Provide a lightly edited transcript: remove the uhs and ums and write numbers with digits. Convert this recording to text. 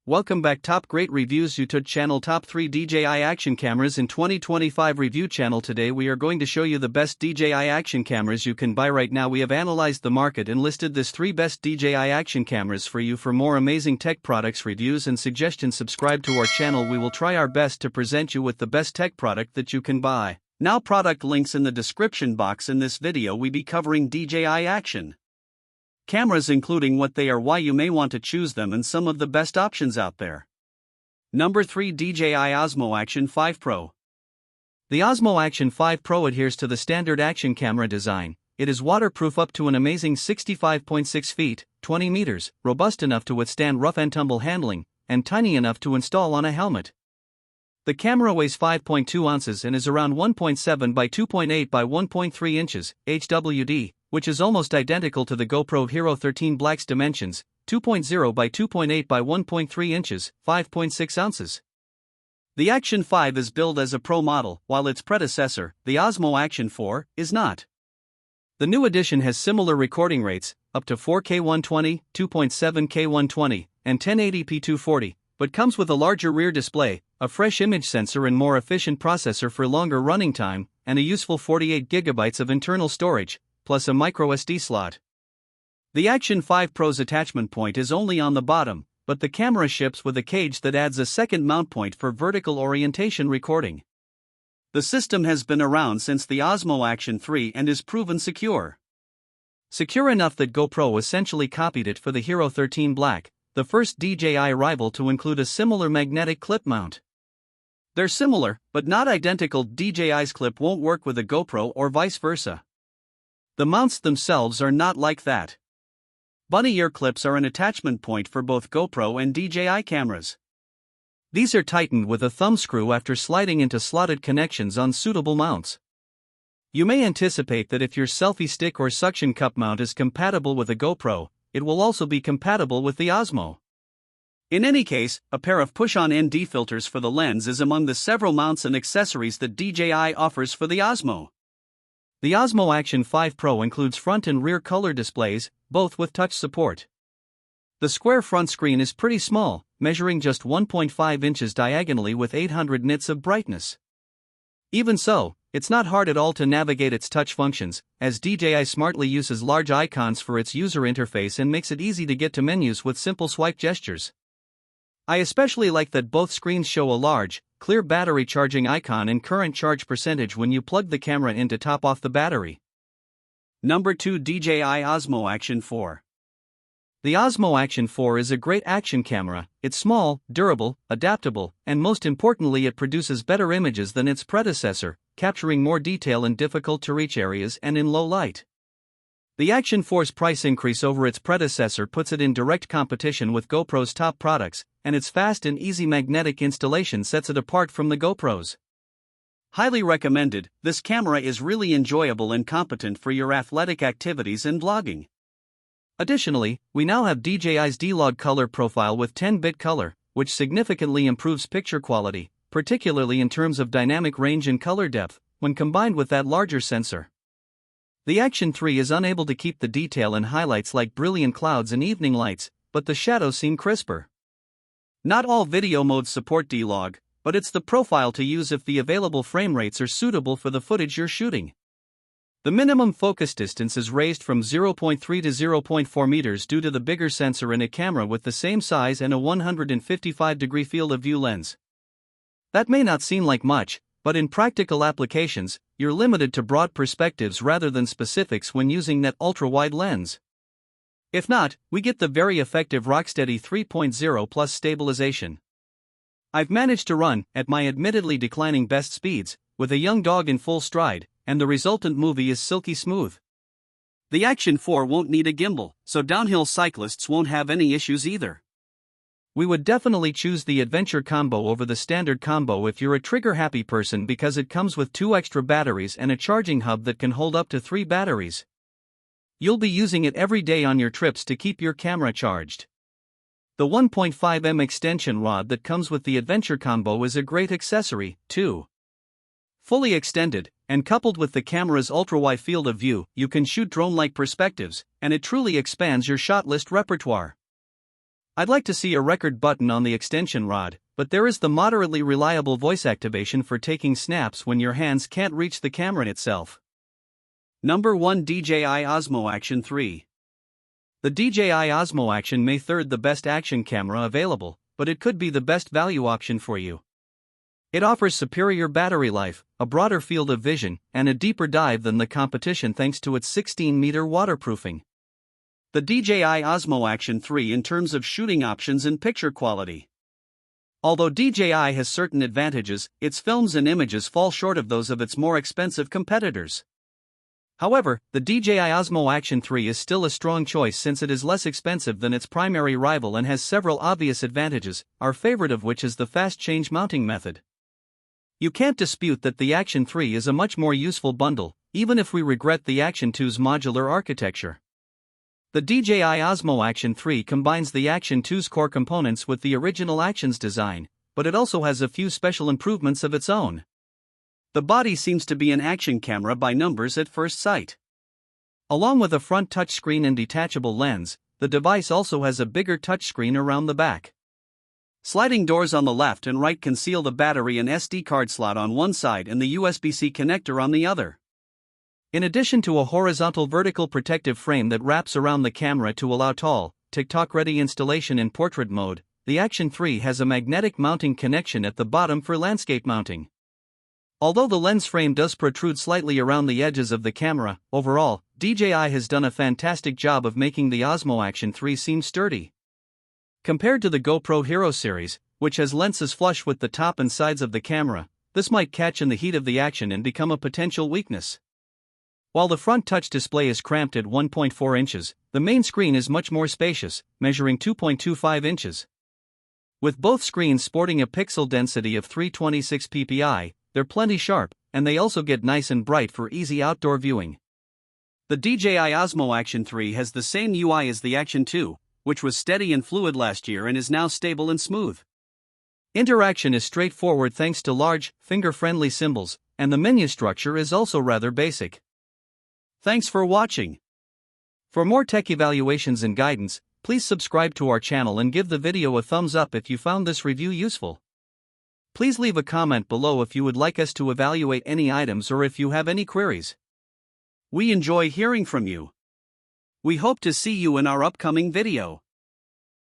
Welcome back. Top Great Reviews YouTube channel. Top 3 DJI Action Cameras in 2025 review channel. Today we are going to show you the best DJI Action Cameras you can buy right now. We have analyzed the market and listed this 3 best DJI Action Cameras for you. For more amazing tech products reviews and suggestions, subscribe to our channel. We will try our best to present you with the best tech product that you can buy. Now, product links in the description box. In this video we be covering DJI Action Cameras, including what they are, why you may want to choose them, and some of the best options out there. Number 3. DJI Osmo Action 5 Pro. The Osmo Action 5 Pro adheres to the standard action camera design. It is waterproof up to an amazing 65.6 feet, 20 meters, robust enough to withstand rough and tumble handling, and tiny enough to install on a helmet. The camera weighs 5.2 ounces and is around 1.7 by 2.8 by 1.3 inches, HWD, which is almost identical to the GoPro Hero 13 Black's dimensions, 2.0 by 2.8 by 1.3 inches, 5.6 ounces. The Action 5 is billed as a Pro model, while its predecessor, the Osmo Action 4, is not. The new edition has similar recording rates, up to 4K 120, 2.7K 120, and 1080p 240, but comes with a larger rear display, a fresh image sensor and more efficient processor for longer running time, and a useful 48GB of internal storage, plus a microSD slot. The Action 5 Pro's attachment point is only on the bottom, but the camera ships with a cage that adds a second mount point for vertical orientation recording. The system has been around since the Osmo Action 3 and is proven secure. Secure enough that GoPro essentially copied it for the Hero 13 Black, the first DJI rival to include a similar magnetic clip mount. They're similar, but not identical. DJI's clip won't work with a GoPro or vice versa. The mounts themselves are not like that. Bunny ear clips are an attachment point for both GoPro and DJI cameras. These are tightened with a thumb screw after sliding into slotted connections on suitable mounts. You may anticipate that if your selfie stick or suction cup mount is compatible with a GoPro, it will also be compatible with the Osmo. In any case, a pair of push-on ND filters for the lens is among the several mounts and accessories that DJI offers for the Osmo. The Osmo Action 5 Pro includes front and rear color displays, both with touch support. The square front screen is pretty small, measuring just 1.5 inches diagonally with 800 nits of brightness. Even so, it's not hard at all to navigate its touch functions, as DJI smartly uses large icons for its user interface and makes it easy to get to menus with simple swipe gestures. I especially like that both screens show a large, clear battery charging icon and current charge percentage when you plug the camera in to top off the battery. Number 2. DJI Osmo Action 4. The Osmo Action 4 is a great action camera. It's small, durable, adaptable, and most importantly it produces better images than its predecessor, capturing more detail in difficult-to-reach areas and in low light. The Action 4's price increase over its predecessor puts it in direct competition with GoPro's top products, and its fast and easy magnetic installation sets it apart from the GoPros. Highly recommended, this camera is really enjoyable and competent for your athletic activities and vlogging. Additionally, we now have DJI's D-Log color profile with 10-bit color, which significantly improves picture quality, particularly in terms of dynamic range and color depth, when combined with that larger sensor. The Action 3 is unable to keep the detail and highlights like brilliant clouds and evening lights, but the shadows seem crisper. Not all video modes support D-Log, but it's the profile to use if the available frame rates are suitable for the footage you're shooting. The minimum focus distance is raised from 0.3 to 0.4 meters due to the bigger sensor in a camera with the same size and a 155-degree field of view lens. That may not seem like much, but in practical applications, you're limited to broad perspectives rather than specifics when using that ultra-wide lens. If not, we get the very effective Rocksteady 3.0 plus stabilization. I've managed to run, at my admittedly declining best speeds, with a young dog in full stride, and the resultant movie is silky smooth. The Action 4 won't need a gimbal, so downhill cyclists won't have any issues either. We would definitely choose the Adventure Combo over the Standard Combo if you're a trigger-happy person because it comes with 2 extra batteries and a charging hub that can hold up to 3 batteries. You'll be using it every day on your trips to keep your camera charged. The 1.5mm extension rod that comes with the Adventure Combo is a great accessory, too. Fully extended, and coupled with the camera's ultra-wide field of view, you can shoot drone-like perspectives, and it truly expands your shot list repertoire. I'd like to see a record button on the extension rod, but there is the moderately reliable voice activation for taking snaps when your hands can't reach the camera itself. Number 1, DJI Osmo Action 3. The DJI Osmo Action may third the best action camera available, but it could be the best value option for you. It offers superior battery life, a broader field of vision, and a deeper dive than the competition thanks to its 16-meter waterproofing. The DJI Osmo Action 3 in terms of shooting options and picture quality. Although DJI has certain advantages, its films and images fall short of those of its more expensive competitors. However, the DJI Osmo Action 3 is still a strong choice since it is less expensive than its primary rival and has several obvious advantages, our favorite of which is the fast change mounting method. You can't dispute that the Action 3 is a much more useful bundle, even if we regret the Action 2's modular architecture. The DJI Osmo Action 3 combines the Action 2's core components with the original Action's design, but it also has a few special improvements of its own. The body seems to be an action camera by numbers at first sight. Along with a front touchscreen and detachable lens, the device also has a bigger touchscreen around the back. Sliding doors on the left and right conceal the battery and SD card slot on one side and the USB-C connector on the other. In addition to a horizontal vertical protective frame that wraps around the camera to allow tall, TikTok-ready installation in portrait mode, the Action 3 has a magnetic mounting connection at the bottom for landscape mounting. Although the lens frame does protrude slightly around the edges of the camera, overall, DJI has done a fantastic job of making the Osmo Action 3 seem sturdy. Compared to the GoPro Hero series, which has lenses flush with the top and sides of the camera, this might catch in the heat of the action and become a potential weakness. While the front touch display is cramped at 1.4 inches, the main screen is much more spacious, measuring 2.25 inches. With both screens sporting a pixel density of 326 ppi, they're plenty sharp, and they also get nice and bright for easy outdoor viewing. The DJI Osmo Action 3 has the same UI as the Action 2, which was steady and fluid last year and is now stable and smooth. Interaction is straightforward thanks to large, finger-friendly symbols, and the menu structure is also rather basic. Thanks for watching. For more tech evaluations and guidance, please subscribe to our channel and give the video a thumbs up if you found this review useful. Please leave a comment below if you would like us to evaluate any items or if you have any queries. We enjoy hearing from you. We hope to see you in our upcoming video.